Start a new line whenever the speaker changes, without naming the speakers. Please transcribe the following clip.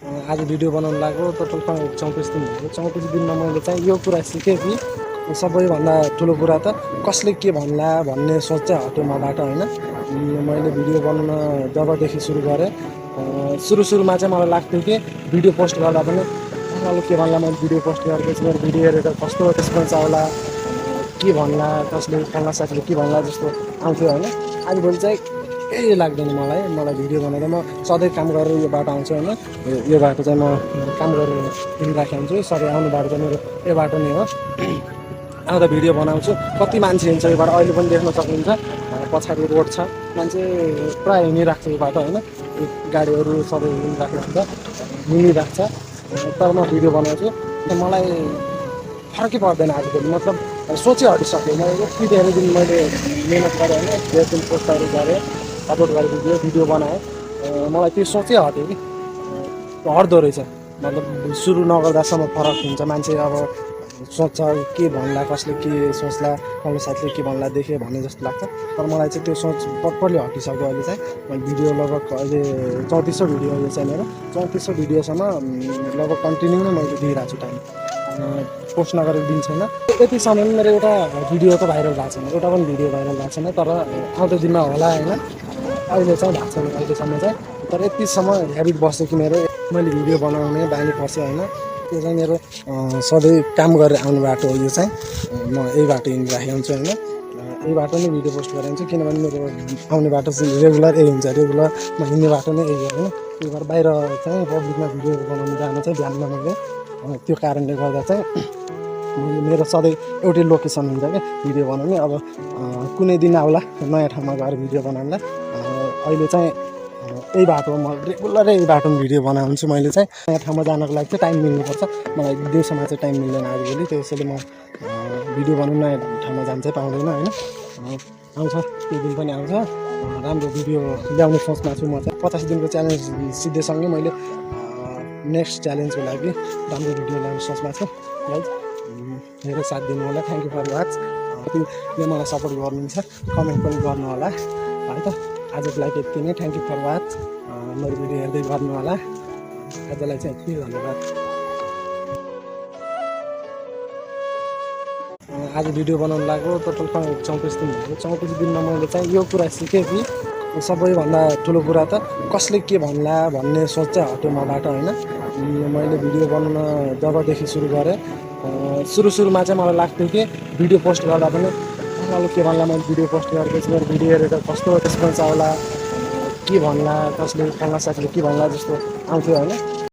आज भिडियो बनाउनु लाग्यो टोटल 34 दिन भयो। 34 दिनमा मैले चाहिँ यो कुरा सिकेँ कि सबैभन्दा ठुलो कुरा त कसले के भन्ला भन्ने सोच चाहिँ हट्यो मबाट होइन। मैले भिडियो बनाउन जबदेखि सुरु गरेँ सुरुमा चाहिँ मलाई लाग्थ्यो कि भिडियो पोस्ट गर्दा पनि अरूले के भन्ला, मैले भिडियो पोस्ट गरेपछि मेरो भिडियो हेरेर कस्तो रेस्पोन्स आउला, के भन्ला, कसले फल्ना साथीले के भन्ला जस्तो आउँथ्यो होइन। आजभोलि चाहिँ केही लाग्दैन मलाई भिडियो बनाएर म सधैँ काम गरेर यो बाटो आउँछु होइन। यो बाटो चाहिँ म काम गरेर हिँडिराखेको हुन्छु। सधैँ आउने बाटो चाहिँ मेरो यो बाटो नै हो। आउँदा भिडियो बनाउँछु। कति मान्छे हिँड्छ यो बाटो अहिले पनि देख्न सक्नुहुन्छ। पछाडि रोड छ, मान्छे प्रायः हिँडिरहेको छ यो बाटो होइन। गाडीहरू सबै हिँडिरहेको हुन्छ, हिँडिरहेको छ। तर म भिडियो बनाउँछु। मलाई फरकै पर्दैन आजभोलि, मतलब सोचै हटिसक्यो। मैले यति धेरै दिन मैले मिहिनेत गरेँ होइन, धेरै दिन पोस्टहरू गरेँ, अपलोड गरेँ, भिडियो बनाएँ। मलाई त्यो सोचै हट्यो कि हट्दो रहेछ। मतलब सुरु नगर्दासम्म फरक हुन्छ। मान्छे अब सोच्छ के भन्ला, कसले के सोच्ला, कहिले साथीले के भन्ला देखेँ भन्ने जस्तो लाग्छ। तर मलाई चाहिँ त्यो सोच प्रपरली हटिसक्यो। अहिले चाहिँ मैले भिडियो लगभग अहिले 3400 भिडियो यो चाहिँ मेरो 3400 भिडियोसम्म लगभग कन्टिन्यू नै मैले दिइरहेको छु टाइम। पोस्ट नगरेर दिन छैन। यतिसम्म पनि मेरो एउटा भिडियो त भाइरल भएको छैन, एउटा पनि भिडियो भाइरल भएको छैन। तर आउँदो दिनमा होला होइन। अहिले चाहिँ भएको छैन अहिलेसम्म चाहिँ। तर यतिसम्म ह्याबिट बस्यो कि मेरो मैले भिडियो बनाउने बानी पर्छ होइन। त्यो चाहिँ मेरो सधैँ काम गरेर आउने बाटो हो। यो चाहिँ म यही बाटो हिँडिराखेको हुन्छु होइन। यही बाटो नै भिडियो पोस्ट गरेर हुन्छु, किनभने मेरो आउने बाटो चाहिँ रेगुलर यही हुन्छ। रेगुलर म हिँड्ने बाटो नै यही हो होइन। त्यो भएर बाहिर चाहिँ पब्लिकमा भिडियो बनाउनु जानु चाहिँ भ्यान्न मैले। त्यो कारणले गर्दा चाहिँ मेरो सधैँ एउटै लोकेसन हुन्छ क्या भिडियो बनाउने। अब कुनै दिन आउला नयाँ ठाउँमा गएर भिडियो बनाउँला। अहिले चाहिँ यही बाटो म रेगुलरै यही बाटोमा भिडियो बनाउँछु। मैले चाहिँ नयाँ ठाउँमा जानको लागि चाहिँ टाइम मिल्नुपर्छ। मलाई दिउँसोमा चाहिँ टाइम मिल्दैन आजभोलि। त्यसैले म भिडियो बनाउनु नयाँ ठाउँमा जानु चाहिँ पाउँदैन होइन। आउँछ त्यो दिन पनि आउँछ। राम्रो भिडियो ल्याउने सोचमा छु म चाहिँ। 50 दिनको च्यालेन्ज सिद्धेसँगै मैले नेक्स्ट च्यालेन्जको लागि राम्रो भिडियो ल्याउने सोचमा छु। गाइज मेरो साथ दिनु होला। Thank you for watch. त्यो मलाई सपोर्ट गर्नुहुन्छ, कमेन्ट पनि गर्नु होला है त। आजको लागि यति नै। Thank you for watch. मेरो भिडियो हेर्दै गर्नु होला। आजलाई चाहिँ यति धन्यवाद। आज भिडियो बनाउनु लाग्यो टोटल 34 दिन भयो। 34 दिनमा मैले चाहिँ यो कुरा सिकेँ कि सबैभन्दा ठुलो कुरा त कसले के भन्ला भन्ने सोच चाहिँ हट्यो मबाट होइन। मैले भिडियो बनाउन जबदेखि सुरु गरेँ सुरुमा चाहिँ मलाई लाग्थ्यो कि भिडियो पोस्ट गर्दा पनि अरूले के भन्ला, मैले भिडियो पोस्ट गरेपछि मेरो भिडियो हेरेर कस्तो रेस्पोन्स आउला, के भन्ला, कसले फल्ना साथीले के भन्ला जस्तो आउँथ्यो होइन।